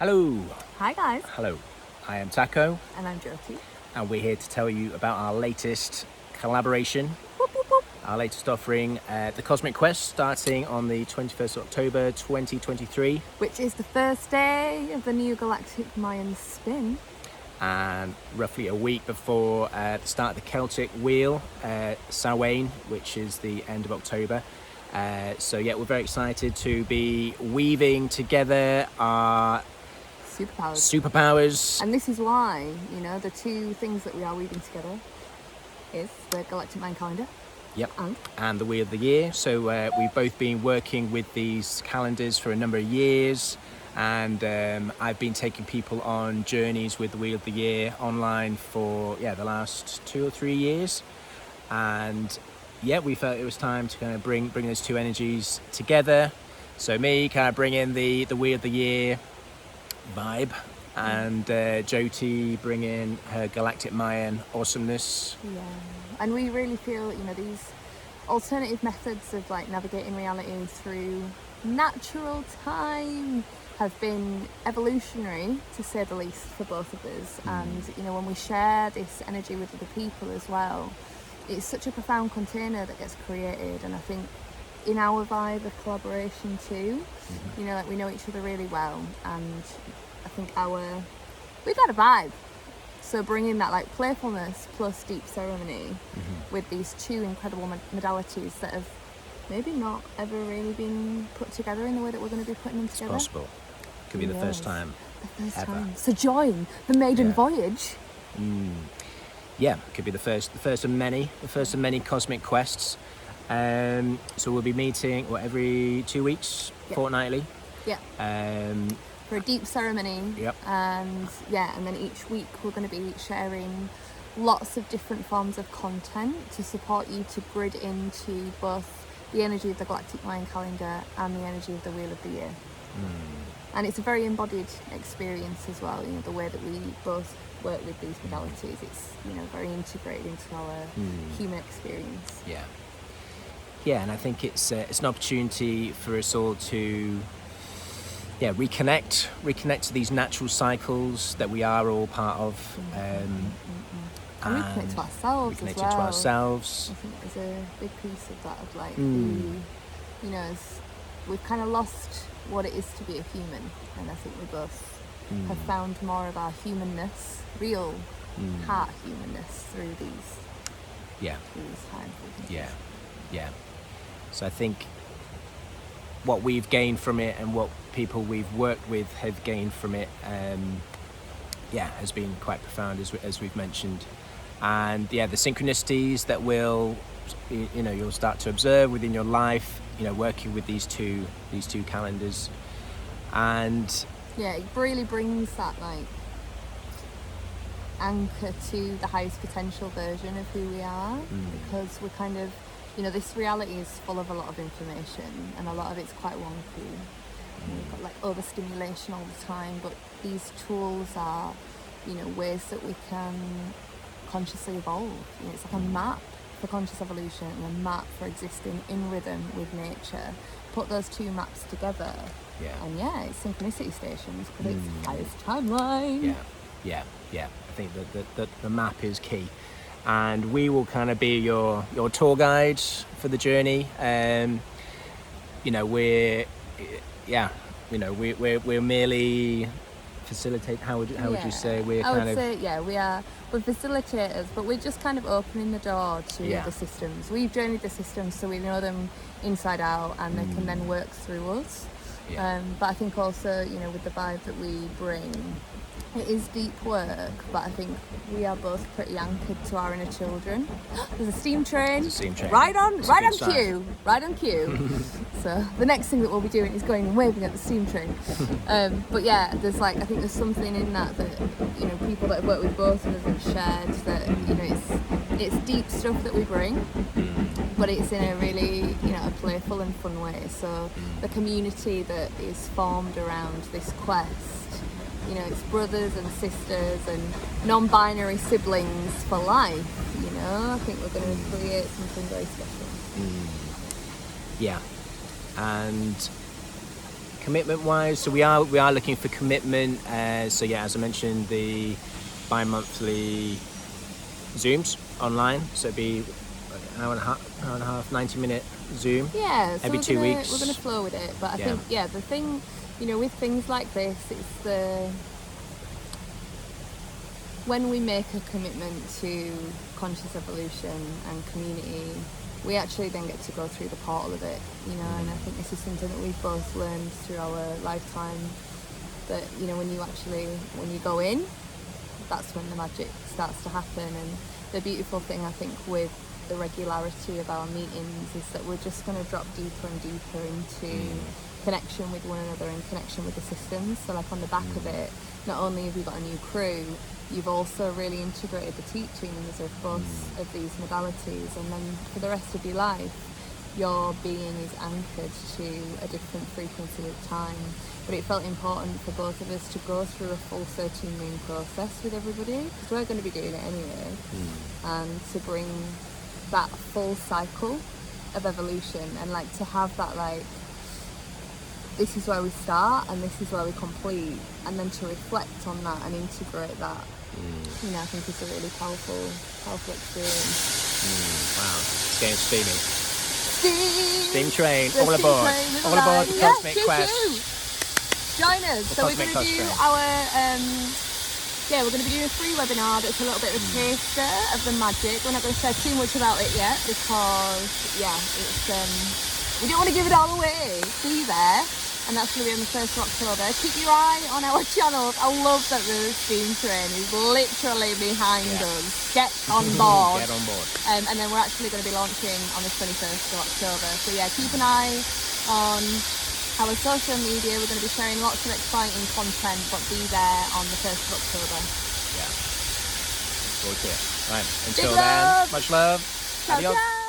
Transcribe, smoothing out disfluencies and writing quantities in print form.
Hello. Hi guys. Hello. I am Taco, And I'm Jyoti. and we're here to tell you about our latest collaboration, Whoop, whoop, whoop. our latest offering, the Cosmic Quest, starting on the 21st of October 2023, Which is the first day of the new galactic Mayan spin. and roughly a week before the start of the Celtic Wheel, Samhain, which is the end of October. So yeah, we're very excited to be weaving together our superpowers. And this is why, the two things that we are weaving together is the galactic Mayan calendar. Yep. And the Wheel of the Year. So we've both been working with these calendars for a number of years, and I've been taking people on journeys with the Wheel of the Year online for the last 2 or 3 years, and we felt it was time to kind of bring those two energies together. So me kind of bring in the Wheel of the Year vibe, and Jyoti bring in her galactic Mayan awesomeness. Yeah. And we really feel, these alternative methods of navigating reality through natural time have been evolutionary, to say the least, for both of us. And when we share this energy with other people as well, it's such a profound container that gets created. And I think in our vibe of collaboration too, we know each other really well, and I think we've got a vibe. So bringing that playfulness plus deep ceremony with these two incredible modalities that have maybe not ever really been put together in the way that we're going to be putting them together. It's possible. Could be the first time. The first ever. time. So join the maiden voyage. Yeah, could be the first of many cosmic quests. So we'll be meeting every 2 weeks, fortnightly. Yeah. For a deep ceremony. Yep. And then each week we're going to be sharing lots of different forms of content to support you to grid into both the energy of the galactic Mayan calendar and the energy of the Wheel of the Year. And it's a very embodied experience as well. The way that we both work with these modalities, it's very integrated into our human experience. Yeah, and I think it's an opportunity for us all to reconnect to these natural cycles that we are all part of, and reconnect to ourselves as well. To ourselves. I think there's a big piece of that of as we've kind of lost what it is to be a human, and I think we both have found more of our humanness, real heart humanness through these times. Yeah. So I think what we've gained from it and what people we've worked with have gained from it, has been quite profound, as we've mentioned. And the synchronicities that you'll start to observe within your life, working with these two calendars, and it really brings that anchor to the highest potential version of who we are, because we're kind of this reality is full of a lot of information, and a lot of it's quite wonky. We've got overstimulation all the time, but these tools are ways that we can consciously evolve. It's like a map for conscious evolution and a map for existing in rhythm with nature. Put those two maps together, and it's synchronicity stations, because it's highest timeline. I think that the map is key, and we will kind of be your tour guide for the journey. We're merely facilitate. How would you say we're we're facilitators, but we're just kind of opening the door to the systems. We've journeyed the systems, so we know them inside out, and they can then work through us. But I think also, with the vibe that we bring, it is deep work, but I think we are both pretty anchored to our inner children. There's a steam train. Right on cue. So the next thing that we'll be doing is going and waving at the steam train. But there's I think there's something in that people that have worked with both of us have shared, that it's deep stuff that we bring, but it's in a really a playful and fun way. So the community that is formed around this quest, it's brothers and sisters and non-binary siblings for life. I think we're going to create something very special. And commitment wise, so we are looking for commitment. So yeah, as I mentioned, the bi-monthly Zooms online, so it'd be an hour and a half 90-minute Zoom every 2 weeks. We're going to flow with it, but I think the thing, with things like this, it's when we make a commitment to conscious evolution and community, we actually then get to go through the portal of it, and I think this is something that we've both learned through our lifetime, that when you go in, that's when the magic starts to happen. And the beautiful thing, I think, with the regularity of our meetings is that we're just going to drop deeper and deeper into connection with one another and connection with the systems. So like on the back of it, not only have you got a new crew, you've also really integrated the teachings of both of these modalities, and then for the rest of your life your being is anchored to a different frequency of time. But it felt important for both of us to go through a full 13-moon process with everybody, because we're going to be doing it anyway, and to bring that full cycle of evolution, and like to have that, like, this is where we start and this is where we complete, and then to reflect on that and integrate that, I think it's a really powerful experience. Wow, it's getting steamy. Steam train, all aboard the Cosmic Quest. Join us. So we're going to do we're going to be doing a free webinar that's a little bit of a taster of the magic. We're not going to share too much about it yet because it's we don't want to give it all away. Be there. And that's going to be on the 1st of October. Keep your eye on our channels. I love that the steam train is literally behind us. Get on board. Get on board. And then we're actually going to be launching on the 21st of October. So yeah, keep an eye on our social media. We're going to be sharing lots of exciting content, but be there on the 1st of October. Yeah. Forward to it. Right. Until then, much love. Ciao, Adios. ciao.